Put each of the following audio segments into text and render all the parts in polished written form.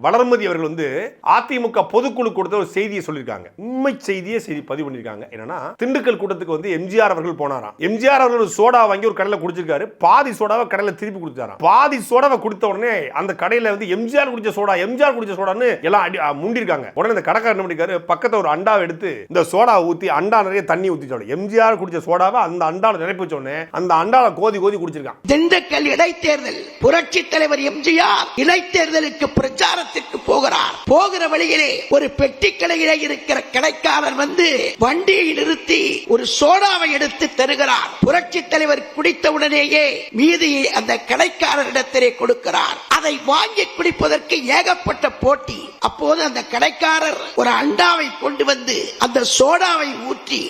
வளர்மதி அவர்கள் அதிமுக பொதுக்குழு கொடுத்த ஒரு செய்தியை சொல்லியிருக்காங்க. உண்மை செய்தியை பதிவு பண்ணிருக்காங்க. என்னன்னா, திண்டுக்கல் கூட்டத்துக்கு எம்ஜிஆர் அவர்கள் போனாராம். எம்ஜிஆர் அவர்கள் சோடா வாங்கி ஒரு கடையில குடிச்சிருக்காரு. பாதி சோடாவை கடையில திருப்பி கொடுத்தாராம். பாதி சோடாவை கொடுத்த உடனே அந்த கடையில எம்ஜிஆர் குடிச்ச சோடான்னு எல்லாம் முண்டிருக்காங்க. உடனே இந்த கடைக்காரர் என்ன பண்ணிருக்காரு, பக்கத்துல ஒரு அண்டாவை எடுத்து இந்த சோடாவை ஊத்தி அண்டா நிறைய தண்ணி ஊத்தி எம்ஜிஆர் குடிச்ச சோடாவை அந்த அண்டால நிரப்பி வச்ச உடனே அந்த அண்டால கோதி குடிச்சிருக்காங்க. திண்டுக்கல் இடைத்தேர்தல் புரட்சி தலைவர் எம்ஜிஆர் இடைத்தேர்தலுக்கு பிரச்சார போகிறார். போகிற வழியிலே ஒரு பெட்டி கடையிலே இருக்கிற கடைக்காரர் வண்டியை நிறுத்தி ஒரு சோடாவை எடுத்து தருகிறார். புரட்சி தலைவர் குடித்த உடனேயே மீதியை அந்த கடைக்காரரிடத்திலே கொடுக்கிறார். அதை வாங்கி குடிப்பதற்கு ஏகப்பட்ட போட்டி. அப்போது அந்த கடைக்காரர் ஒரு அண்டாவை கொண்டு வந்து அந்த சோடாவை ஊற்றி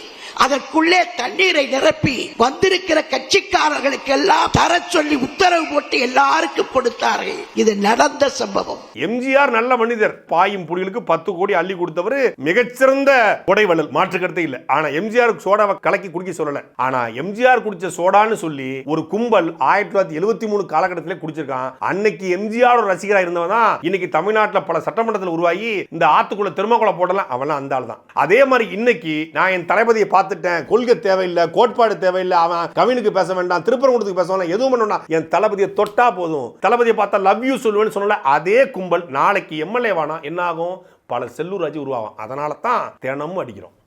அதற்குள்ளே தண்ணீரை நிரப்பி வந்திருக்கிற கட்சிக்காரர்களுக்கு எல்லாம் தர சொல்லி உத்தரவு போட்டு எல்லாருக்கும் கொடுத்தார்கள். இது நடந்த சம்பவம். எம்ஜிஆர் நல்ல மனிதர். பாயும் புலிகளுக்கு 10 கோடி அள்ளி கொடுத்தவர், மிகச்சிறந்த கொடைவள்ளல், மாற்று கருத்து இல்ல. ஆனா எம்ஜிஆர் சோடாவை கலக்கி குடிக்க சொல்லல. ஆனா எம்ஜிஆர் குடிச்ச சோடான்னு சொல்லி ஒரு கும்பல் 1973 காலகட்டத்திலே குடிச்சிருக்கான். அன்னைக்கு எம்ஜிஆர் ஒரு ரசிகரா இருந்தவன் தான் இன்னைக்கு தமிழ்நாட்டில் பல சட்டமன்றத்தில் உருவாகி இந்த ஆத்துக்குள்ள திருமக்குள போடலாம். அவன் அந்த ஆள் தான். அதே மாதிரி இன்னைக்கு நான் என் தளபதியை கொள்கை தேவையில்லை, கோட்பாடு தேவையில்லை, அவன் கவினுக்கு பேச வேண்டாம், திருப்பரங்குன்றத்துக்கு பேச வேண்டாம், எதுவும் பண்ணா என் தளபதியை தொட்டா போதும், தளபதியை பார்த்தா லவ் யூ சொல்லுவேன்னு சொன்னல. அதே கும்பல் நாளைக்கு எம்எல்ஏ வானா என்ன ஆகும்? பல செல்லூர் ராஜு உருவாகும். அதனால தான் தினமும் அடிக்கிறோம்.